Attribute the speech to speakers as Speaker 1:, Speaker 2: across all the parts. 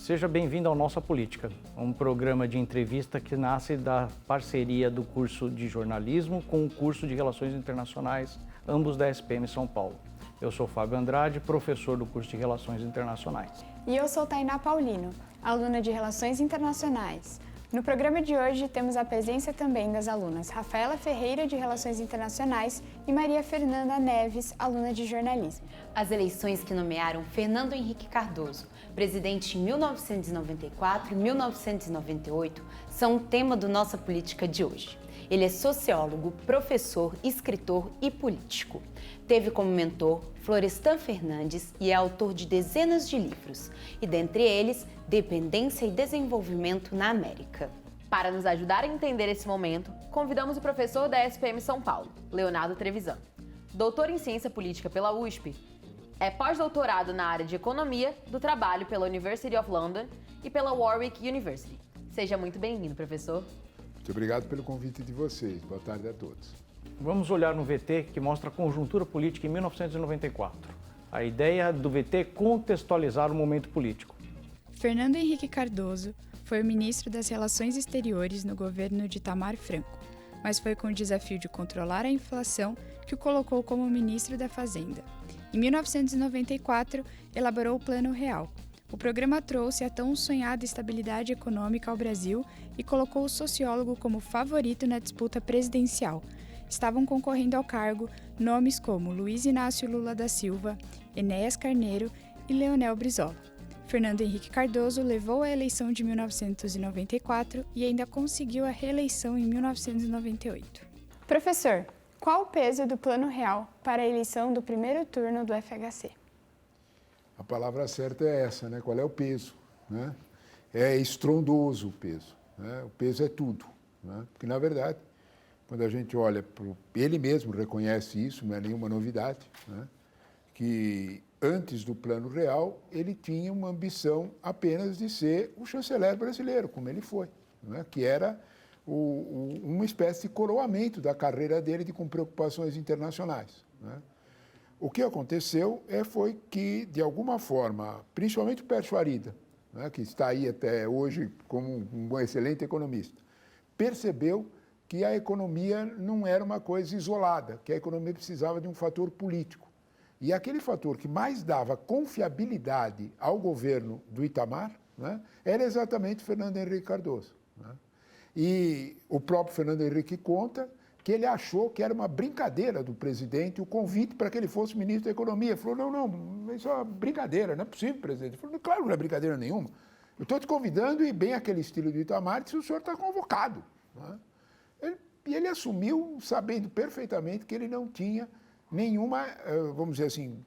Speaker 1: Seja bem-vindo ao Nossa Política, um programa de entrevista que nasce da parceria do curso de jornalismo com o curso de Relações Internacionais, ambos da SPM São Paulo. Eu sou Fábio Andrade, professor do curso de Relações Internacionais.
Speaker 2: E eu sou Tainá Paulino, aluna de Relações Internacionais. No programa de hoje temos a presença também das alunas Rafaela Ferreira, de Relações Internacionais, e Maria Fernanda Neves, aluna de Jornalismo.
Speaker 3: As eleições que nomearam Fernando Henrique Cardoso, presidente em 1994 e 1998, são o tema do Nossa Política de hoje. Ele é sociólogo, professor, escritor e político. Teve como mentor Florestan Fernandes e é autor de dezenas de livros, e dentre eles, Dependência e Desenvolvimento na América.
Speaker 4: Para nos ajudar a entender esse momento, convidamos o professor da SPM São Paulo, Leonardo Trevisan. Doutor em Ciência Política pela USP, é pós-doutorado na área de Economia do Trabalho pela University of London e pela Warwick University. Seja muito bem-vindo, professor.
Speaker 5: Muito obrigado pelo convite de vocês. Boa tarde a todos.
Speaker 1: Vamos olhar no VT que mostra a conjuntura política em 1994. A ideia do VT é contextualizar o momento político.
Speaker 2: Fernando Henrique Cardoso foi o ministro das Relações Exteriores no governo de Itamar Franco, mas foi com o desafio de controlar a inflação que o colocou como ministro da Fazenda. Em 1994, elaborou o Plano Real. O programa trouxe a tão sonhada estabilidade econômica ao Brasil e colocou o sociólogo como favorito na disputa presidencial. Estavam concorrendo ao cargo nomes como Luiz Inácio Lula da Silva, Enéas Carneiro e Leonel Brizola. Fernando Henrique Cardoso levou a eleição de 1994 e ainda conseguiu a reeleição em 1998. Professor, qual o peso do Plano Real para a eleição do primeiro turno do FHC?
Speaker 5: A palavra certa é essa, né? Qual é o peso? Né? É estrondoso o peso. Né? O peso é tudo. Né? Porque, na verdade, quando a gente olha para ele mesmo reconhece isso, não é nenhuma novidade, né? Que antes do Plano Real ele tinha uma ambição apenas de ser o chanceler brasileiro, como ele foi, né? Que era uma espécie de coroamento da carreira dele com preocupações internacionais. Né? O que aconteceu foi que, de alguma forma, principalmente o Pércio Arida, né, que está aí até hoje como um excelente economista, percebeu que a economia não era uma coisa isolada, que a economia precisava de um fator político. E aquele fator que mais dava confiabilidade ao governo do Itamar, né, era exatamente Fernando Henrique Cardoso. Né? E o próprio Fernando Henrique conta que ele achou que era uma brincadeira do presidente o convite para que ele fosse ministro da Economia. Ele falou, não, isso é uma brincadeira, não é possível, presidente. Ele falou, claro, não é brincadeira nenhuma. Eu estou te convidando e bem aquele estilo do Itamar, se o senhor está convocado. Né? E ele assumiu sabendo perfeitamente que ele não tinha nenhuma, vamos dizer assim,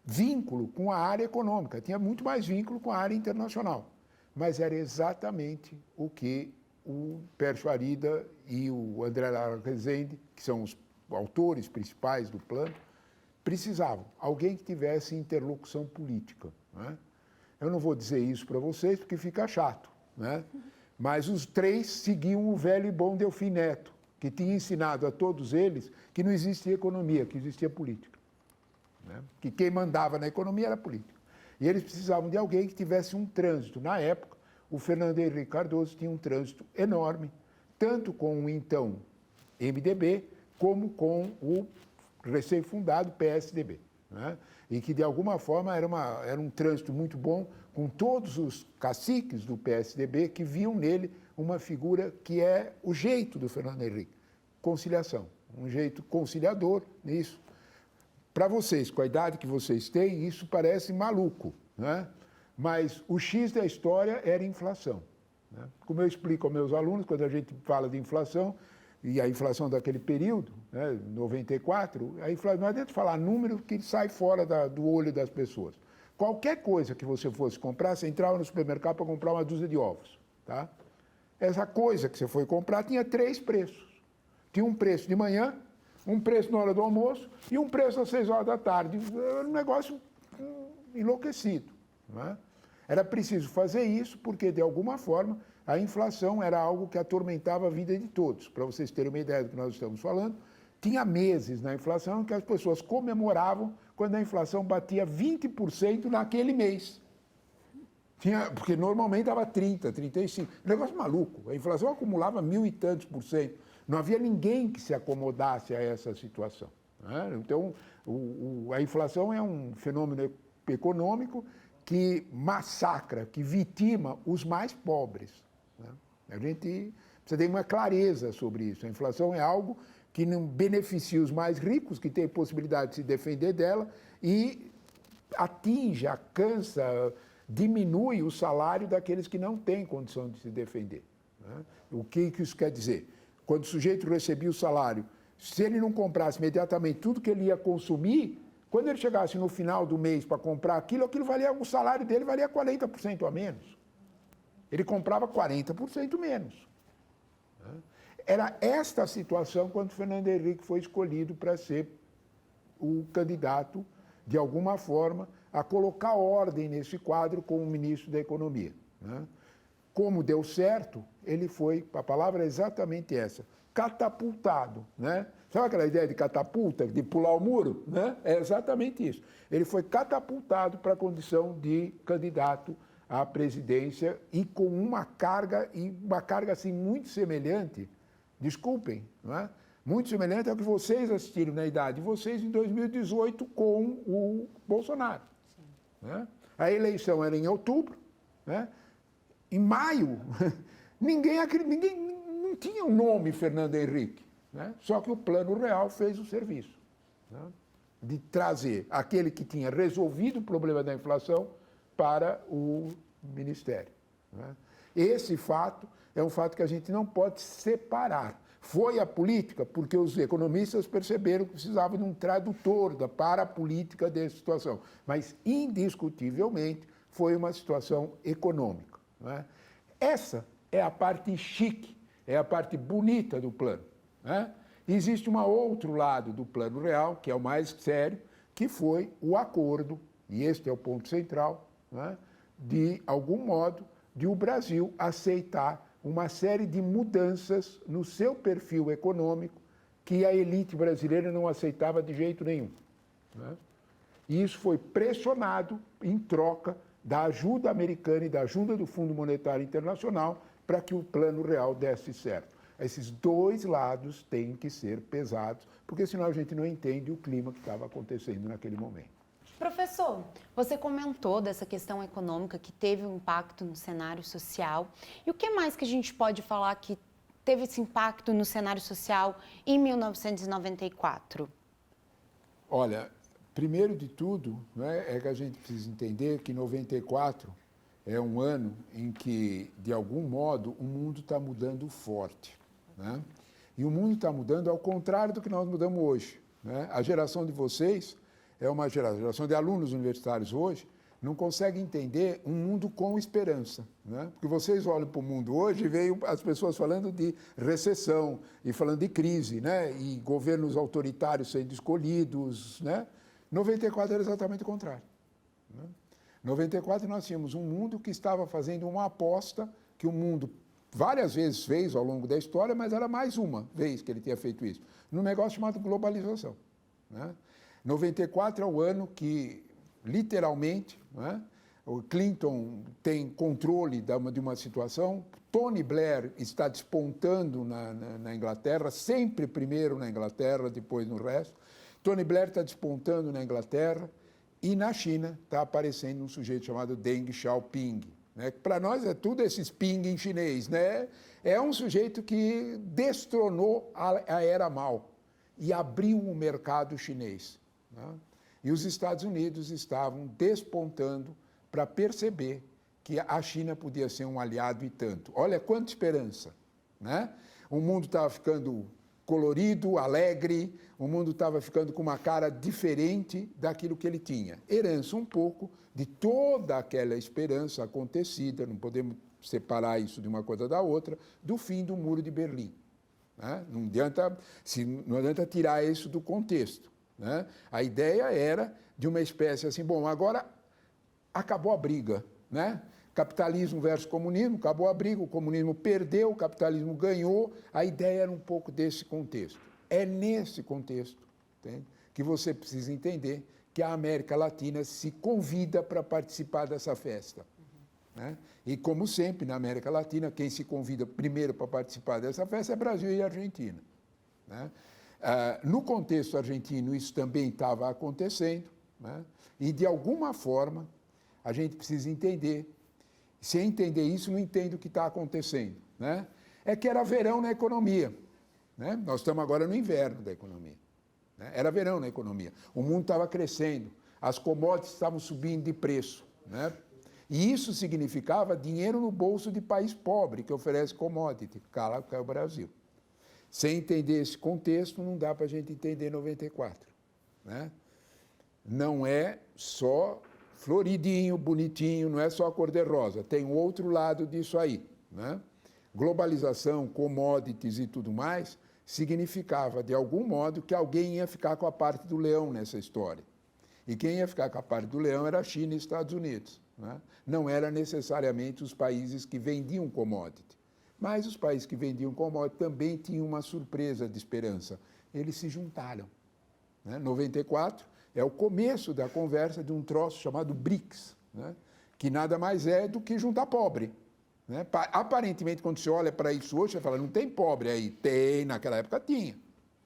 Speaker 5: vínculo com a área econômica. Tinha muito mais vínculo com a área internacional. Mas era exatamente o que o Pércio Arida e o André Lara Rezende, que são os autores principais do plano, precisavam. Alguém que tivesse interlocução política. Né? Eu não vou dizer isso para vocês porque fica chato, né? Mas os três seguiam o velho e bom Delfim Neto, que tinha ensinado a todos eles que não existia economia, que existia política. Né? Que quem mandava na economia era política. E eles precisavam de alguém que tivesse um trânsito. Na época, o Fernando Henrique Cardoso tinha um trânsito enorme, tanto com o então MDB, como com o recém-fundado PSDB. Né? E que, de alguma forma, era um trânsito muito bom com todos os caciques do PSDB que viam nele uma figura que é o jeito do Fernando Henrique, conciliação, um jeito conciliador nisso. Para vocês, com a idade que vocês têm, isso parece maluco, né? Mas o X da história era inflação. Né? Como eu explico aos meus alunos, quando a gente fala de inflação, e a inflação daquele período, né, 94, a inflação, não adianta falar número que sai fora do olho das pessoas. Qualquer coisa que você fosse comprar, você entrava no supermercado para comprar uma dúzia de ovos. Tá? Essa coisa que você foi comprar tinha 3 preços. Tinha um preço de manhã, um preço na hora do almoço e um preço às 6 horas da tarde. Era um negócio enlouquecido. Né? Era preciso fazer isso porque, de alguma forma, a inflação era algo que atormentava a vida de todos. Para vocês terem uma ideia do que nós estamos falando, tinha meses na inflação em que as pessoas comemoravam quando a inflação batia 20% naquele mês. Porque normalmente dava 30%, 35%. Negócio maluco. A inflação acumulava 1.000 e tantos %. Não havia ninguém que se acomodasse a essa situação. Né? Então, a inflação é um fenômeno econômico que massacra, que vitima os mais pobres. Né? A gente precisa ter uma clareza sobre isso. A inflação é algo que não beneficia os mais ricos, que têm possibilidade de se defender dela, e atinge, alcança, diminui o salário daqueles que não têm condição de se defender. Né? O que isso quer dizer? Quando o sujeito recebia o salário, se ele não comprasse imediatamente tudo que ele ia consumir, quando ele chegasse no final do mês para comprar aquilo valia, o salário dele valia 40% a menos. Ele comprava 40% menos. Né? Era esta a situação quando Fernando Henrique foi escolhido para ser o candidato, de alguma forma, a colocar ordem nesse quadro como ministro da Economia. Né? Como deu certo, ele foi, a palavra é exatamente essa, catapultado. Né? Sabe aquela ideia de catapulta, de pular o muro? Né? É exatamente isso. Ele foi catapultado para a condição de candidato à presidência e com uma carga assim, muito semelhante, desculpem, não é? Muito semelhante ao que vocês assistiram na idade de vocês em 2018 com o Bolsonaro. Né? A eleição era em outubro, né? Em maio, ninguém não tinha o nome Fernando Henrique, né? Só que o Plano Real fez o serviço, né? De trazer aquele que tinha resolvido o problema da inflação para o Ministério. Né? Esse fato é um fato que a gente não pode separar. Foi a política porque os economistas perceberam que precisavam de um tradutor para a política dessa situação. Mas, indiscutivelmente, foi uma situação econômica. Não é? Essa é a parte chique, é a parte bonita do plano. Né? Existe um outro lado do Plano Real, que é o mais sério, que foi o acordo, e este é o ponto central, né? De algum modo, de o Brasil aceitar uma série de mudanças no seu perfil econômico que a elite brasileira não aceitava de jeito nenhum. Né? E isso foi pressionado em troca da ajuda americana e da ajuda do Fundo Monetário Internacional para que o Plano Real desse certo. Esses dois lados têm que ser pesados, porque senão a gente não entende o clima que estava acontecendo naquele momento.
Speaker 3: Professor, você comentou dessa questão econômica que teve um impacto no cenário social. E o que mais que a gente pode falar que teve esse impacto no cenário social em 1994?
Speaker 5: Olha, primeiro de tudo, né, é que a gente precisa entender que 94 é um ano em que, de algum modo, o mundo está mudando forte. Né? E o mundo está mudando ao contrário do que nós mudamos hoje. Né? A geração de vocês é uma geração de alunos universitários hoje, não consegue entender um mundo com esperança. Né? Porque vocês olham para o mundo hoje e veem as pessoas falando de recessão e falando de crise, né? E governos autoritários sendo escolhidos. Né? 94 era exatamente o contrário. Né? 94 nós tínhamos um mundo que estava fazendo uma aposta que o mundo várias vezes fez ao longo da história, mas era mais uma vez que ele tinha feito isso, num negócio chamado globalização. Né? 94 é o ano que, literalmente, né, o Clinton tem controle de uma situação, Tony Blair está despontando na Inglaterra, sempre primeiro na Inglaterra, depois no resto. Tony Blair está despontando na Inglaterra e na China está aparecendo um sujeito chamado Deng Xiaoping. Né? Para nós é tudo esses ping em chinês. Né? É um sujeito que destronou a era Mao e abriu o mercado chinês. Né? E os Estados Unidos estavam despontando para perceber que a China podia ser um aliado e tanto. Olha quanta esperança. Né? O mundo estava ficando colorido, alegre, o mundo estava ficando com uma cara diferente daquilo que ele tinha. Herança um pouco de toda aquela esperança acontecida, não podemos separar isso de uma coisa da outra, do fim do Muro de Berlim. Né? Não adianta tirar isso do contexto. Né? A ideia era de uma espécie assim, bom, agora acabou a briga, né? Capitalismo versus comunismo, acabou a briga, o comunismo perdeu, o capitalismo ganhou, a ideia era um pouco desse contexto. É nesse contexto, entende, que você precisa entender que a América Latina se convida para participar dessa festa. né? E, como sempre, na América Latina, quem se convida primeiro para participar dessa festa é Brasil e Argentina, né? No contexto argentino, isso também estava acontecendo, né? E, de alguma forma, a gente precisa entender. Sem entender isso, não entende o que está acontecendo, né? É que era verão na economia, né? Nós estamos agora no inverno da economia, né? Era verão na economia. O mundo estava crescendo, as commodities estavam subindo de preço, né? E isso significava dinheiro no bolso de país pobre que oferece commodity, que é o Brasil. Sem entender esse contexto, não dá para a gente entender 94, né? Não é só floridinho, bonitinho, não é só a cor-de-rosa, tem um outro lado disso aí, né? Globalização, commodities e tudo mais, significava, de algum modo, que alguém ia ficar com a parte do leão nessa história. E quem ia ficar com a parte do leão era a China e Estados Unidos, né? Não era necessariamente os países que vendiam commodity. Mas os países que vendiam commodity também tinham uma surpresa de esperança. Eles se juntaram, né? 94 é o começo da conversa de um troço chamado BRICS, né? Que nada mais é do que juntar pobre, né? Aparentemente, quando você olha para isso hoje, você fala, não tem pobre aí. Tem, naquela época tinha,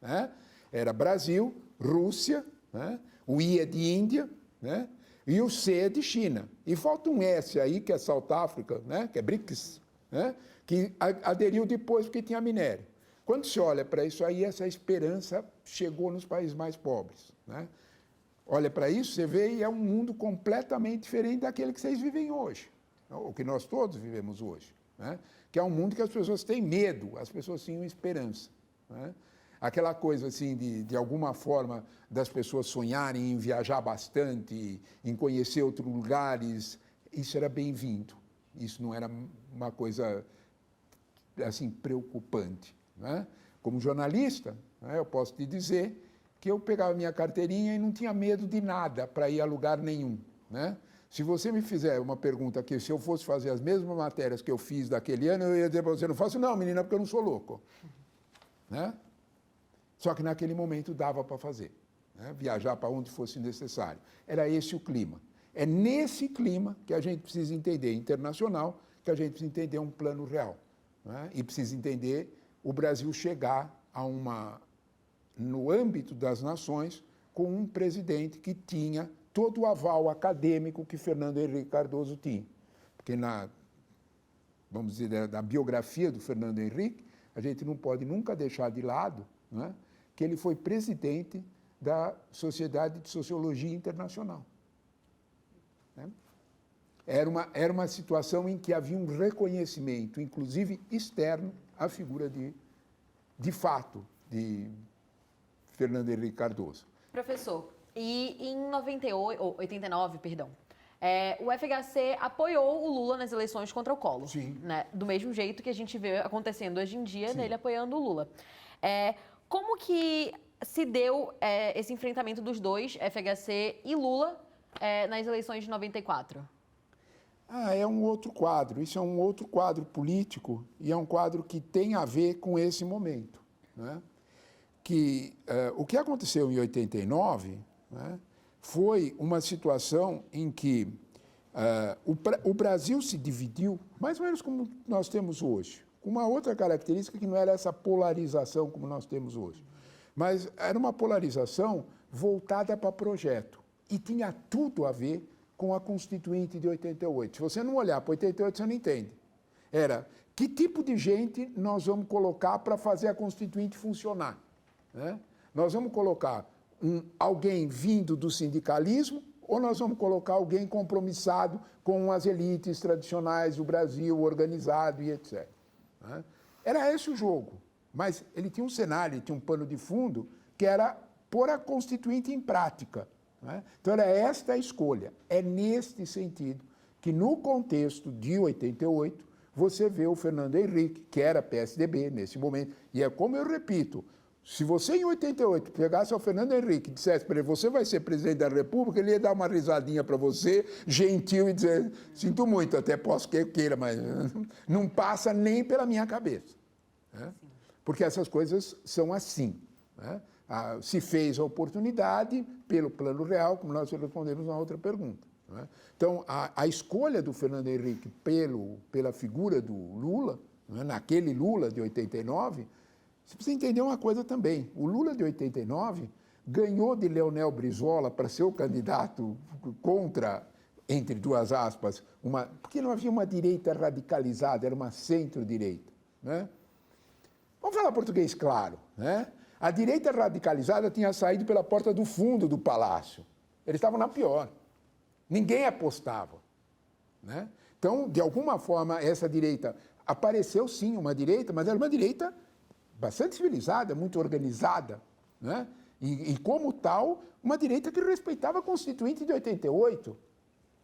Speaker 5: né? Era Brasil, Rússia, né? O I é de Índia, né? E o C é de China. E falta um S aí, que é South Africa, né? Que é BRICS, né? Que aderiu depois porque tinha minério. Quando se olha para isso aí, essa esperança chegou nos países mais pobres, né? Olha para isso, você vê, e é um mundo completamente diferente daquele que vocês vivem hoje, o que nós todos vivemos hoje, né? Que é um mundo que as pessoas têm medo, as pessoas tinham esperança, né? Aquela coisa assim de alguma forma das pessoas sonharem em viajar bastante, em conhecer outros lugares, isso era bem-vindo. Isso não era uma coisa assim preocupante, né? Como jornalista, né, eu posso te dizer que eu pegava minha carteirinha e não tinha medo de nada para ir a lugar nenhum, né? Se você me fizer uma pergunta que se eu fosse fazer as mesmas matérias que eu fiz daquele ano, eu ia dizer para você, não faço não, menina, porque eu não sou louco, né? Só que naquele momento dava para fazer, né? Viajar para onde fosse necessário. Era esse o clima. É nesse clima que a gente precisa entender internacional, que a gente precisa entender um plano real, né? E precisa entender o Brasil chegar a no âmbito das nações, com um presidente que tinha todo o aval acadêmico que Fernando Henrique Cardoso tinha. Porque vamos dizer, da biografia do Fernando Henrique, a gente não pode nunca deixar de lado, né, que ele foi presidente da Sociedade de Sociologia Internacional, né? Era uma situação em que havia um reconhecimento, inclusive externo, à figura de fato, de Fernando Henrique Cardoso.
Speaker 4: Professor, e em 89, perdão, o FHC apoiou o Lula nas eleições contra o Collor.
Speaker 5: Sim.
Speaker 4: Né? Do mesmo jeito que a gente vê acontecendo hoje em dia,
Speaker 5: Sim.
Speaker 4: nele apoiando o Lula. Como que se deu esse enfrentamento dos dois, FHC e Lula, nas eleições de 94?
Speaker 5: É um outro quadro. Isso é um outro quadro político e é um quadro que tem a ver com esse momento, né? O que aconteceu em 89, né, foi uma situação em que o Brasil se dividiu, mais ou menos como nós temos hoje, com uma outra característica que não era essa polarização como nós temos hoje, mas era uma polarização voltada para projeto e tinha tudo a ver com a Constituinte de 88. Se você não olhar para 88, você não entende. Era que tipo de gente nós vamos colocar para fazer a Constituinte funcionar, né? Nós vamos colocar alguém vindo do sindicalismo ou nós vamos colocar alguém compromissado com as elites tradicionais do Brasil, organizado e etc, né? Era esse o jogo, mas ele tinha um cenário, tinha um pano de fundo que era pôr a Constituinte em prática, né? Então era esta a escolha. É neste sentido que no contexto de 88 você vê o Fernando Henrique, que era PSDB nesse momento, e é como eu repito, se você em 88 pegasse o Fernando Henrique e dissesse para ele, você vai ser presidente da República, ele ia dar uma risadinha para você, gentil, e dizer, sinto muito, até posso que queira, mas não passa nem pela minha cabeça, né? Porque essas coisas são assim, né? Se fez a oportunidade pelo plano real, como nós respondemos na outra pergunta. Não é? Então, a escolha do Fernando Henrique pela figura do Lula, não é? Naquele Lula de 89, você precisa entender uma coisa também. O Lula de 89 ganhou de Leonel Brizola para ser o candidato contra, entre duas aspas, porque não havia uma direita radicalizada, era uma centro-direita. Né? Vamos falar português claro. Né? A direita radicalizada tinha saído pela porta do fundo do palácio. Eles estavam na pior. Ninguém apostava. Né? Então, de alguma forma, essa direita apareceu sim, uma direita, mas era uma direita bastante civilizada, muito organizada. Né? E, como tal, uma direita que respeitava a Constituinte de 88.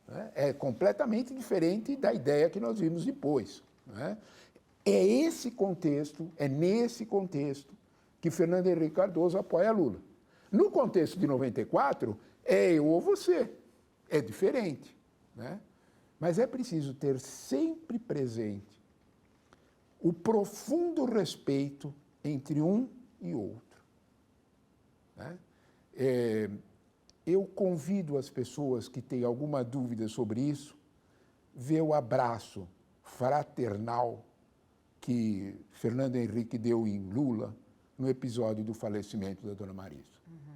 Speaker 5: Né? É completamente diferente da ideia que nós vimos depois. Né? É nesse contexto que Fernando Henrique Cardoso apoia Lula. No contexto de 94, é eu ou você. É diferente. Né? Mas é preciso ter sempre presente o profundo respeito entre um e outro. Né? Eu convido as pessoas que têm alguma dúvida sobre isso, ver o abraço fraternal que Fernando Henrique deu em Lula no episódio do falecimento da dona Marisa. Uhum.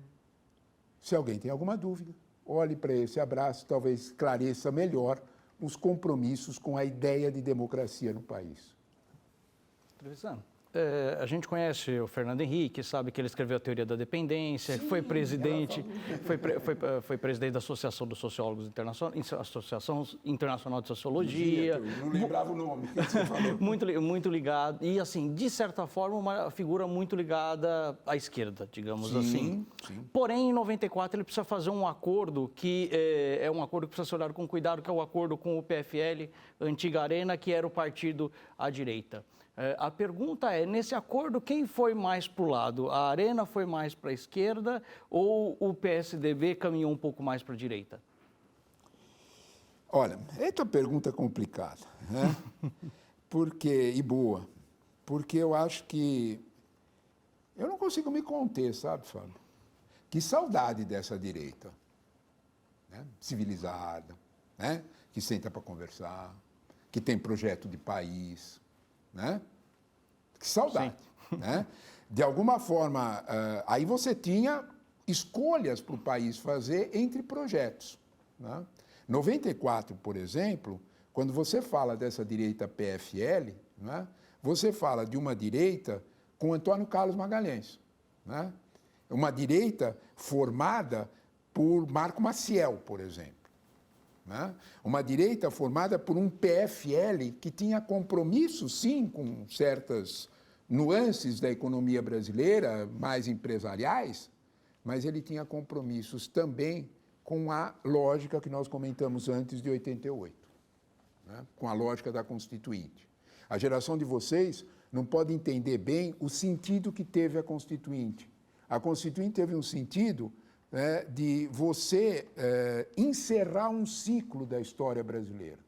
Speaker 5: Se alguém tem alguma dúvida, olhe para esse abraço, talvez esclareça melhor os compromissos com a ideia de democracia no país.
Speaker 1: Trevisan, a gente conhece o Fernando Henrique, sabe que ele escreveu a Teoria da Dependência, sim, foi presidente, foi presidente da Associação dos Sociólogos Internacionais, Associação Internacional de Sociologia.
Speaker 5: Não lembrava o nome que você falou.
Speaker 1: muito ligado, e assim, de certa forma, uma figura muito ligada à esquerda, digamos assim. Sim. Porém, em 94, ele precisa fazer um acordo que é um acordo que precisa ser olhado com cuidado, que é o acordo com o PFL, antiga Arena, que era o partido à direita. A pergunta é, nesse acordo, quem foi mais para o lado? A Arena foi mais para a esquerda ou o PSDB caminhou um pouco mais para a direita?
Speaker 5: Olha, essa pergunta é complicada, né? E boa, porque eu acho que eu não consigo me conter, sabe, Fábio? Que saudade dessa direita, né? Civilizada, né? Que senta para conversar, que tem projeto de país. Né? Que saudade. Né? De alguma forma, aí você tinha escolhas para o país fazer entre projetos. Né? 94, por exemplo, quando você fala dessa direita PFL, né? Você fala de uma direita com Antônio Carlos Magalhães. Né? Uma direita formada por Marco Maciel, por exemplo. Né? Uma direita formada por um PFL que tinha compromisso, sim, com certas nuances da economia brasileira, mais empresariais, mas ele tinha compromissos também com a lógica que nós comentamos antes de 88, né? Com a lógica da Constituinte. A geração de vocês não pode entender bem o sentido que teve a Constituinte. A Constituinte teve um sentido de você encerrar um ciclo da história brasileira.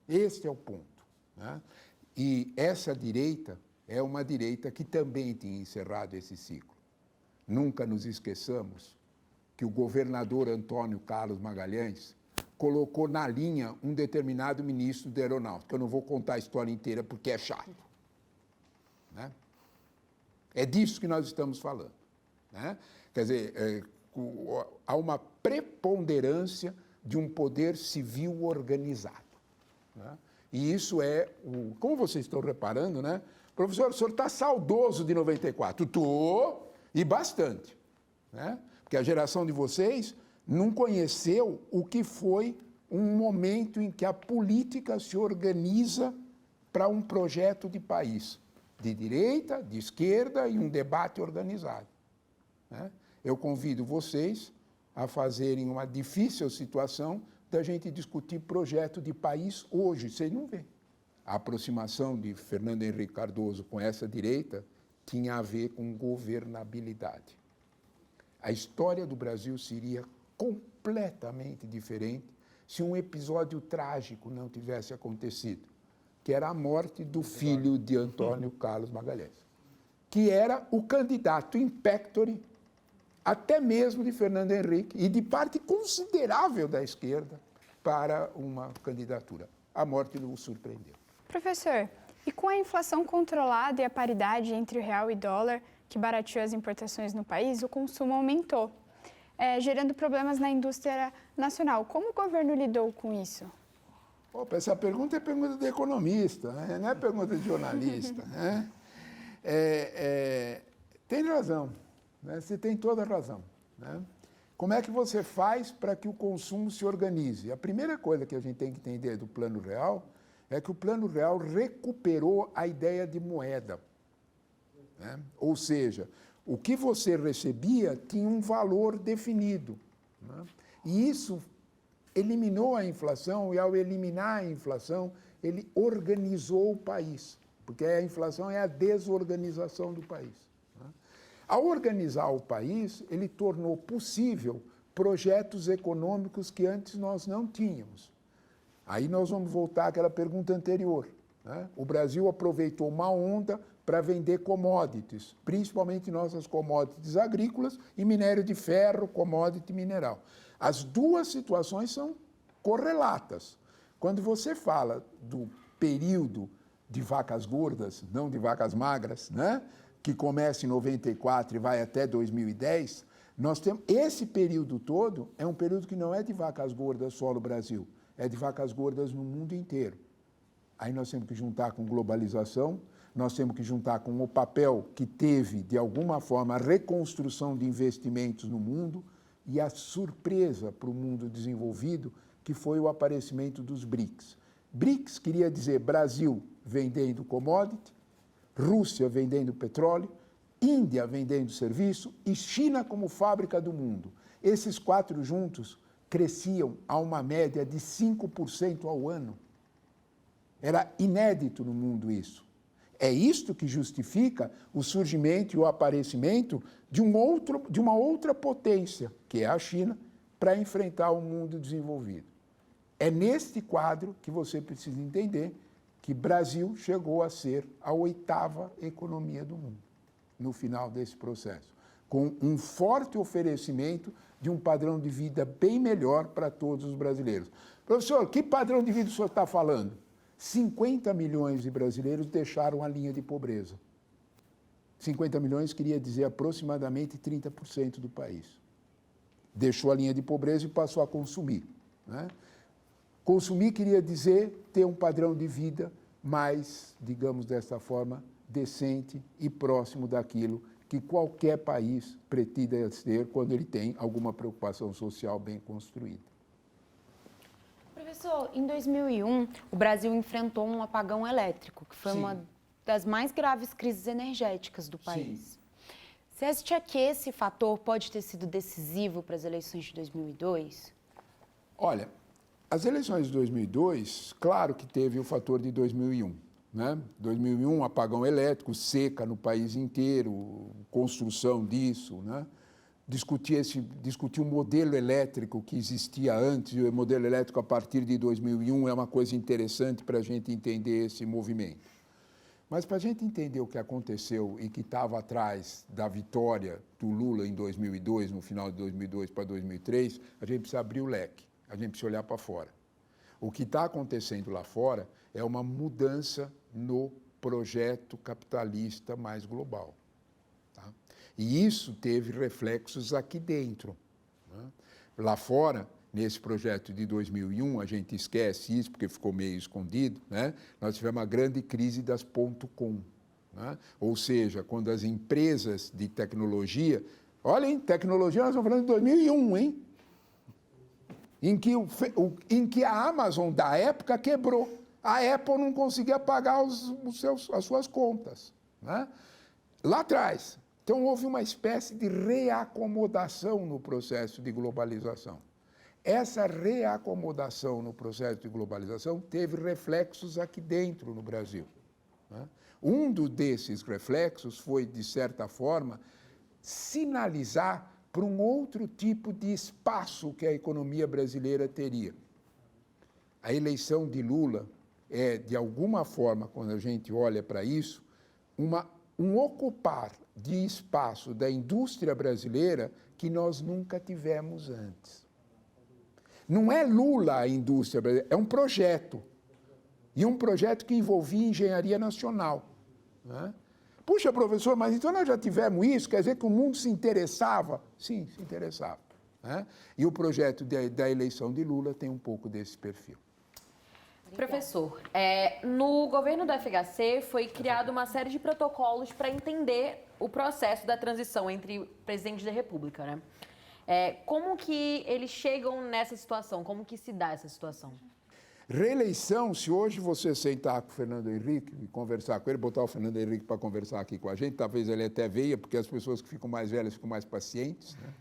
Speaker 5: Este é o ponto. Né? E essa direita é uma direita que também tinha encerrado esse ciclo. Nunca nos esqueçamos que o governador Antônio Carlos Magalhães colocou na linha um determinado ministro da Aeronáutica. Eu não vou contar a história inteira porque é chato. Né? É disso que nós estamos falando. Né? Quer dizer, há uma preponderância de um poder civil organizado. Né? E isso como vocês estão reparando, né? Professor, o senhor está saudoso de 94. Estou, e bastante. Né? Porque a geração de vocês não conheceu o que foi um momento em que a política se organiza para um projeto de país, de direita, de esquerda e um debate organizado. Né? Eu convido vocês a fazerem uma difícil situação da gente discutir projeto de país hoje. Vocês não veem. A aproximação de Fernando Henrique Cardoso com essa direita tinha a ver com governabilidade. A história do Brasil seria completamente diferente se um episódio trágico não tivesse acontecido, que era a morte do filho de Antônio Carlos Magalhães, que era o candidato in pectore até mesmo de Fernando Henrique e de parte considerável da esquerda para uma candidatura. A morte o surpreendeu.
Speaker 2: Professor, e com a inflação controlada e a paridade entre o real e dólar, que barateou as importações no país, o consumo aumentou, gerando problemas na indústria nacional. Como o governo lidou com isso?
Speaker 5: Opa, essa pergunta é pergunta de economista, né? Não é pergunta de jornalista. Né? Tem razão, né? Você tem toda a razão. Né? Como é que você faz para que o consumo se organize? A primeira coisa que a gente tem que entender do Plano Real é que o Plano Real recuperou a ideia de moeda. Né? Ou seja, o que você recebia tinha um valor definido. Né? E isso eliminou a inflação, e ao eliminar a inflação, ele organizou o país, porque a inflação é a desorganização do país. Né? Ao organizar o país, ele tornou possível projetos econômicos que antes nós não tínhamos. Aí nós vamos voltar àquela pergunta anterior. Né? O Brasil aproveitou uma onda para vender commodities, principalmente nossas commodities agrícolas e minério de ferro, commodity mineral. As duas situações são correlatas. Quando você fala do período de vacas gordas, não de vacas magras, né? Que começa em 94 e vai até 2010, nós temos esse período todo é um período que não é de vacas gordas só no Brasil, é de vacas gordas no mundo inteiro. Aí nós temos que juntar com globalização, nós temos que juntar com o papel que teve, de alguma forma, a reconstrução de investimentos no mundo e a surpresa para o mundo desenvolvido, que foi o aparecimento dos BRICS. BRICS queria dizer Brasil vendendo commodity, Rússia vendendo petróleo, Índia vendendo serviço e China como fábrica do mundo. Esses quatro juntos cresciam a uma média de 5% ao ano. Era inédito no mundo isso. É isto que justifica o surgimento e o aparecimento de uma outra potência, que é a China, para enfrentar o mundo desenvolvido. É neste quadro que você precisa entender que Brasil chegou a ser a 8ª economia do mundo, no final desse processo, com um forte oferecimento de um padrão de vida bem melhor para todos os brasileiros. Professor, que padrão de vida o senhor está falando? 50 milhões de brasileiros deixaram a linha de pobreza. 50 milhões queria dizer aproximadamente 30% do país. Deixou a linha de pobreza e passou a consumir. Né? Consumir queria dizer ter um padrão de vida mais, digamos dessa forma, decente e próximo daquilo que qualquer país pretende ter quando ele tem alguma preocupação social bem construída.
Speaker 3: Professor, em 2001, o Brasil enfrentou um apagão elétrico, que foi uma das mais graves crises energéticas do país. Sim. Você acha que esse fator pode ter sido decisivo para as eleições de 2002?
Speaker 5: Olha, as eleições de 2002, claro que teve o fator de 2001. Né? 2001, apagão elétrico, seca no país inteiro, construção disso, né? Discutir o modelo elétrico que existia antes, o modelo elétrico a partir de 2001 é uma coisa interessante para a gente entender esse movimento. Mas para a gente entender o que aconteceu e que estava atrás da vitória do Lula em 2002, no final de 2002 para 2003, a gente precisa abrir o leque, a gente precisa olhar para fora. O que está acontecendo lá fora é uma mudança no projeto capitalista mais global. E isso teve reflexos aqui dentro. Né? Lá fora, nesse projeto de 2001, a gente esquece isso porque ficou meio escondido, né? Nós tivemos uma grande crise das .com. Né? Ou seja, quando as empresas de tecnologia... Olha, hein, tecnologia, nós estamos falando de 2001, hein? Em que a Amazon da época quebrou. A Apple não conseguia pagar as suas contas. Né? Lá atrás... Então, houve uma espécie de reacomodação no processo de globalização. Essa reacomodação no processo de globalização teve reflexos aqui dentro no Brasil. Né? Um desses reflexos foi, de certa forma, sinalizar para um outro tipo de espaço que a economia brasileira teria. A eleição de Lula é, de alguma forma, quando a gente olha para isso, uma um ocupar de espaço da indústria brasileira que nós nunca tivemos antes. Não é Lula a indústria brasileira, é um projeto. E um projeto que envolvia engenharia nacional. Né? Puxa, professor, mas então nós já tivemos isso? Quer dizer que o mundo se interessava? Sim, se interessava. Né? E o projeto da eleição de Lula tem um pouco desse perfil.
Speaker 4: Professor, no governo do FHC foi criada uma série de protocolos para entender o processo da transição entre presidentes da República, né? Como que eles chegam nessa situação? Como que se dá essa situação?
Speaker 5: Reeleição, se hoje você sentar com o Fernando Henrique e conversar com ele, botar o Fernando Henrique para conversar aqui com a gente, talvez ele até veia, porque as pessoas que ficam mais velhas ficam mais pacientes, né?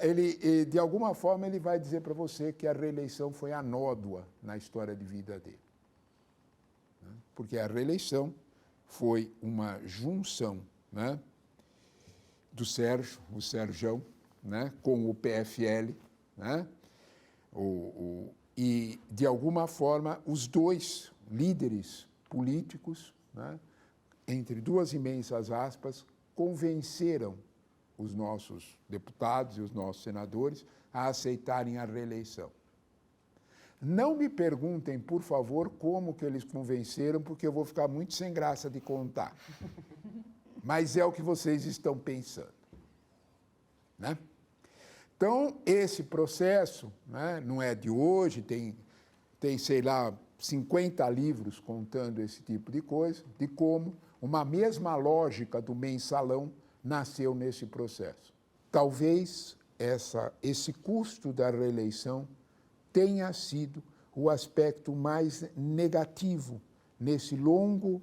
Speaker 5: Ele, de alguma forma, ele vai dizer para você que a reeleição foi anódua na história de vida dele. Porque a reeleição foi uma junção, né, do Sérgio, o Sérgio, né, com o PFL, né, e, de alguma forma, os dois líderes políticos, né, entre duas imensas aspas, convenceram os nossos deputados e os nossos senadores a aceitarem a reeleição. Não me perguntem, por favor, como que eles convenceram, porque eu vou ficar muito sem graça de contar. Mas é o que vocês estão pensando. Né? Então, esse processo, né, não é de hoje, tem, sei lá, 50 livros contando esse tipo de coisa, de como uma mesma lógica do mensalão nasceu nesse processo. Talvez esse custo da reeleição tenha sido o aspecto mais negativo nesse longo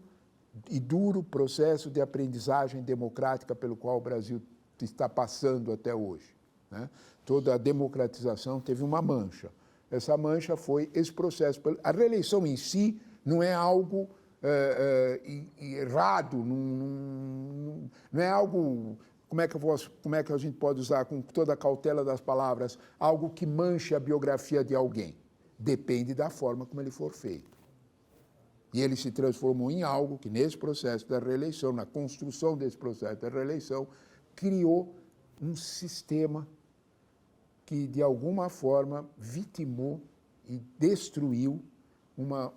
Speaker 5: e duro processo de aprendizagem democrática pelo qual o Brasil está passando até hoje. Né? Toda a democratização teve uma mancha. Essa mancha foi esse processo. A reeleição em si não é algo errado, não é algo, como é que a gente pode usar com toda a cautela das palavras, algo que manche a biografia de alguém. Depende da forma como ele for feito. E ele se transformou em algo que, nesse processo da reeleição, na construção desse processo da reeleição, criou um sistema que, de alguma forma, vitimou e destruiu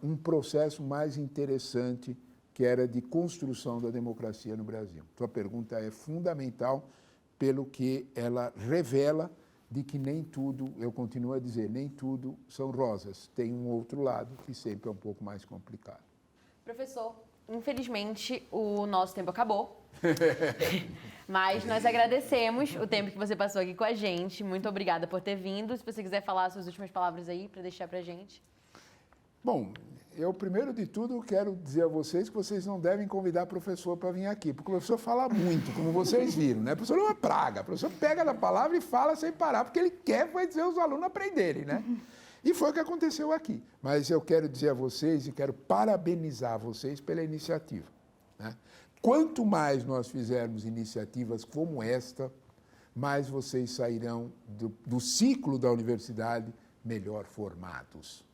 Speaker 5: um processo mais interessante, que era de construção da democracia no Brasil. Sua pergunta é fundamental, pelo que ela revela de que nem tudo, eu continuo a dizer, nem tudo são rosas. Tem um outro lado que sempre é um pouco mais complicado.
Speaker 4: Professor, infelizmente o nosso tempo acabou, mas nós agradecemos o tempo que você passou aqui com a gente. Muito obrigada por ter vindo. Se você quiser falar as suas últimas palavras aí para deixar para a gente.
Speaker 5: Bom, eu, primeiro de tudo, quero dizer a vocês que vocês não devem convidar o professor para vir aqui, porque o professor fala muito, como vocês viram, né? O professor é uma praga, o professor pega na palavra e fala sem parar, porque ele quer fazer os alunos aprenderem, né? E foi o que aconteceu aqui. Mas eu quero dizer a vocês e quero parabenizar vocês pela iniciativa, né? Quanto mais nós fizermos iniciativas como esta, mais vocês sairão do ciclo da universidade melhor formados.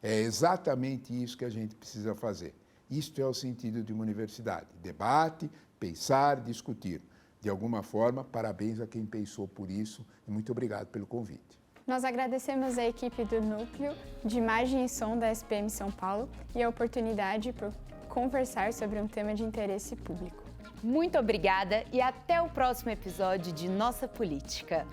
Speaker 5: É exatamente isso que a gente precisa fazer. Isto é o sentido de uma universidade. Debate, pensar, discutir. De alguma forma, parabéns a quem pensou por isso e muito obrigado pelo convite.
Speaker 2: Nós agradecemos a equipe do Núcleo de Imagem e Som da SPM São Paulo e a oportunidade por conversar sobre um tema de interesse público.
Speaker 3: Muito obrigada e até o próximo episódio de Nossa Política.